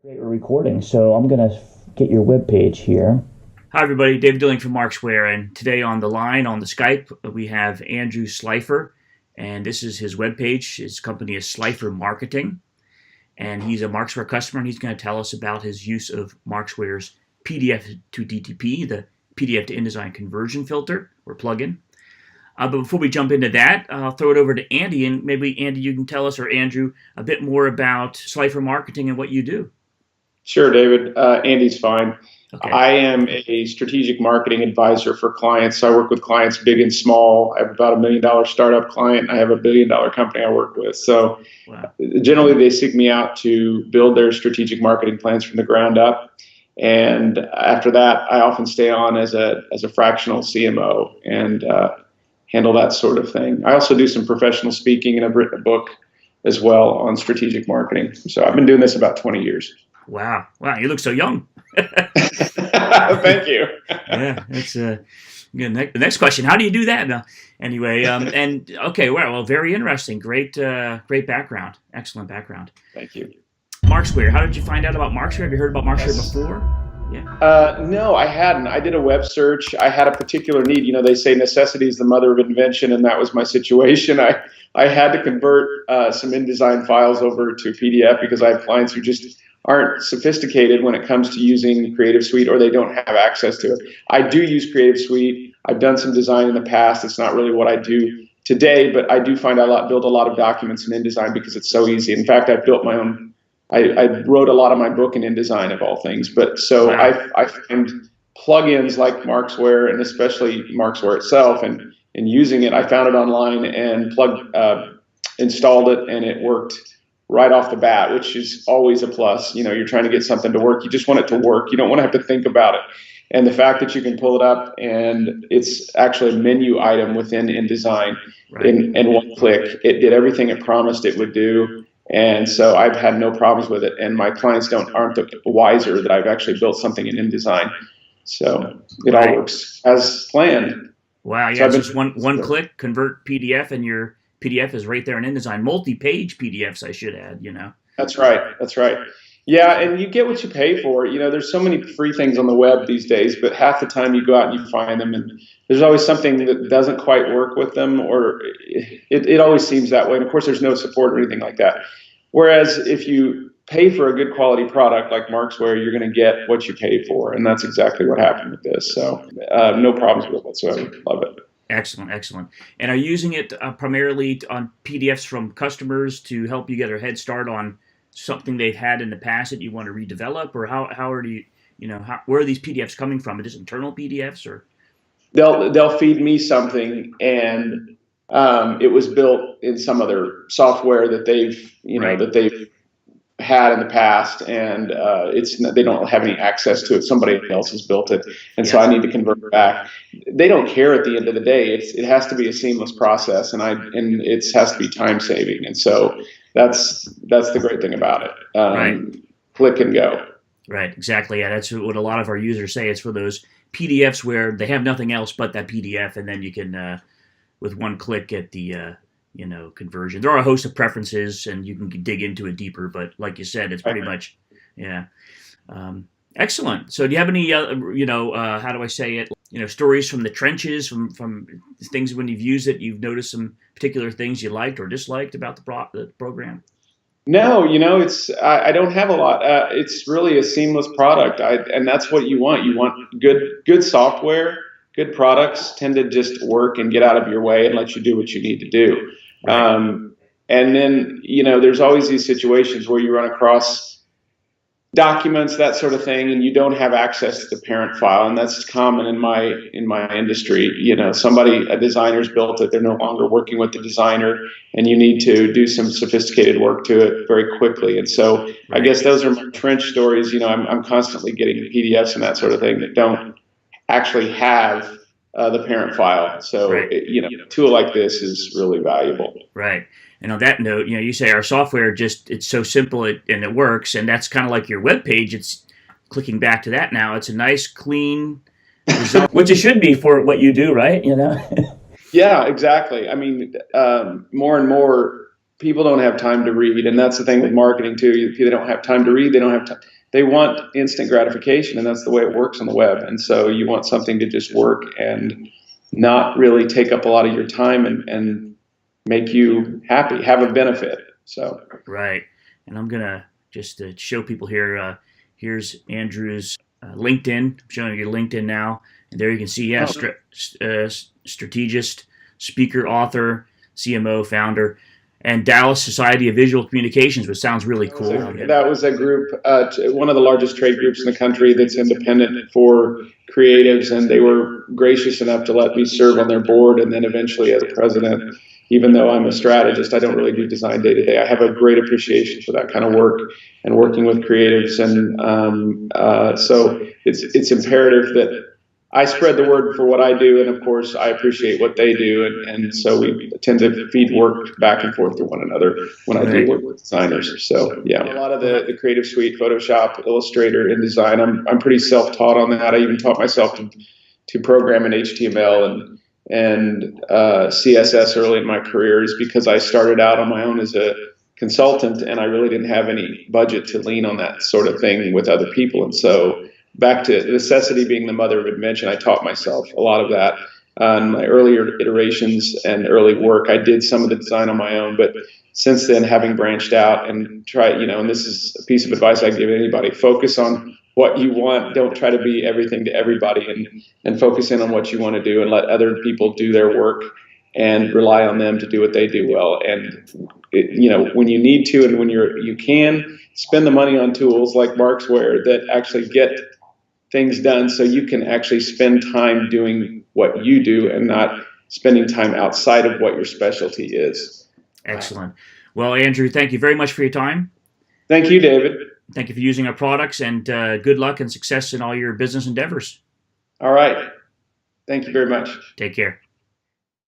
Great, we're recording, so I'm going to get your webpage here. Hi everybody, David Dilling from Markzware, and today on the line, on the Skype, we have Andrew Slipher, and this is his webpage. His company is Slipher Marketing, and he's a Markzware customer, and he's going to tell us about his use of Markzware's PDF2DTP, the PDF to InDesign conversion filter or plugin. But before we jump into that, I'll throw it over to Andy, and maybe Andy, you can tell us, or Andrew, a bit more about Slipher Marketing and what you do. Sure, David. Andy's fine. Okay. I am a strategic marketing advisor for clients. So I work with clients big and small. I have about $1 million startup client. I have $1 billion company I work with. So Wow. Generally, they seek me out to build their strategic marketing plans from the ground up. And after that, I often stay on as a fractional CMO and handle that sort of thing. I also do some professional speaking, and I've written a book as well on strategic marketing. So I've been doing this about 20 years. Wow, you look so young. Thank you. Yeah, that's good. The next question: how do you do that? No. Anyway, and okay, well, very interesting. Great background. Excellent background. Thank you. Markzware. How did you find out about Markzware? Have you heard about Markzware before? Yeah. No, I hadn't. I did a web search. I had a particular need. You know, they say necessity is the mother of invention, and that was my situation. I had to convert some InDesign files over to PDF because I have clients who just aren't sophisticated when it comes to using Creative Suite, or they don't have access to it. I do use Creative Suite. I've done some design in the past. It's not really what I do today, but I do find I build a lot of documents in InDesign because it's so easy. In fact, I've built my own. I wrote a lot of my book in InDesign, of all things. But so Wow. I find plugins like Markzware, and especially Markzware itself, and using it, I found it online and installed it, and it worked right off the bat, which is always a plus. You know, you're trying to get something to work. You just want it to work. You don't want to have to think about it. And the fact that you can pull it up and it's actually a menu item within InDesign in one click, it did everything it promised it would do. And so I've had no problems with it. And my clients aren't the wiser that I've actually built something in InDesign. So it all works as planned. Wow, yeah, so just one click, convert PDF, and your PDF is right there in InDesign. Multi-page PDFs, I should add, you know. That's right. Yeah, and you get what you pay for. You know, there's so many free things on the web these days, but half the time you go out and you find them, and there's always something that doesn't quite work with them, or it always seems that way. And of course, there's no support or anything like that. Whereas if you pay for a good quality product like Markzware, you're going to get what you pay for, and that's exactly what happened with this. So no problems with it whatsoever. Love it. Excellent. And are you using it primarily on PDFs from customers to help you get a head start on something they've had in the past that you want to redevelop, or where are these PDFs coming from? Are these internal PDFs, or? They'll feed me something, and it was built in some other software that they've had in the past, and they don't have any access to it. Somebody else has built it, and so I need to convert it back. They don't care at the end of the day. It has to be a seamless process, and it has to be time saving, and so that's the great thing about it. Click and go. Right, exactly. Yeah, that's what a lot of our users say. It's for those PDFs where they have nothing else but that PDF, and then you can, with one click, get the conversion. There are a host of preferences, and you can dig into it deeper. But like you said, it's pretty much, excellent. So do you have any, how do I say it? Stories from the trenches, from things when you've used it, you've noticed some particular things you liked or disliked about the program? No, I don't have a lot. It's really a seamless product, and that's what you want. You want good software. Good products tend to just work and get out of your way and let you do what you need to do. And then, there's always these situations where you run across documents, that sort of thing, and you don't have access to the parent file. And that's common in my industry. A designer's built it. They're no longer working with the designer, and you need to do some sophisticated work to it very quickly. And so I guess those are my trench stories. I'm constantly getting PDFs and that sort of thing that don't actually have the parent file. So, a tool like this is really valuable. Right. And on that note, you say our software it's so simple and it works, and that's kind of like your web page. It's clicking back to that now. It's a nice, clean result, which it should be for what you do, right? Yeah, exactly. I mean, more and more people don't have time to read, and that's the thing with marketing too. If they don't have time to read, they don't have they want instant gratification, and that's the way it works on the web. And so you want something to just work and not really take up a lot of your time and make you happy, have a benefit. So right. And I'm gonna just to show people here. Here's Andrew's LinkedIn. I'm showing you LinkedIn now, and there you can see, strategist, speaker, author, CMO, founder, and Dallas Society of Visual Communications, which sounds really cool. That was a group, one of the largest trade groups in the country that's independent for creatives, and they were gracious enough to let me serve on their board, and then eventually as president. Even though I'm a strategist, I don't really do design day to day. I have a great appreciation for that kind of work and working with creatives, and so it's imperative that I spread the word for what I do, and of course I appreciate what they do, and so we tend to feed work back and forth to one another when I do work with designers. So yeah, a lot of the Creative Suite, Photoshop, Illustrator, InDesign, I'm pretty self-taught on that. I even taught myself to program in HTML and CSS early in my career, is because I started out on my own as a consultant, and I really didn't have any budget to lean on that sort of thing with other people. And so back to necessity being the mother of invention, I taught myself a lot of that in my earlier iterations and early work. I did some of the design on my own, but since then, having branched out and try, and this is a piece of advice I give anybody: focus on what you want. Don't try to be everything to everybody, and focus in on what you want to do, and let other people do their work and rely on them to do what they do well. And when you need to, and when you can, spend the money on tools like Markzware that actually get things done, so you can actually spend time doing what you do and not spending time outside of what your specialty is. Excellent. Well, Andrew, thank you very much for your time. Thank you, David. Thank you for using our products, and good luck and success in all your business endeavors. All right. Thank you very much. Take care.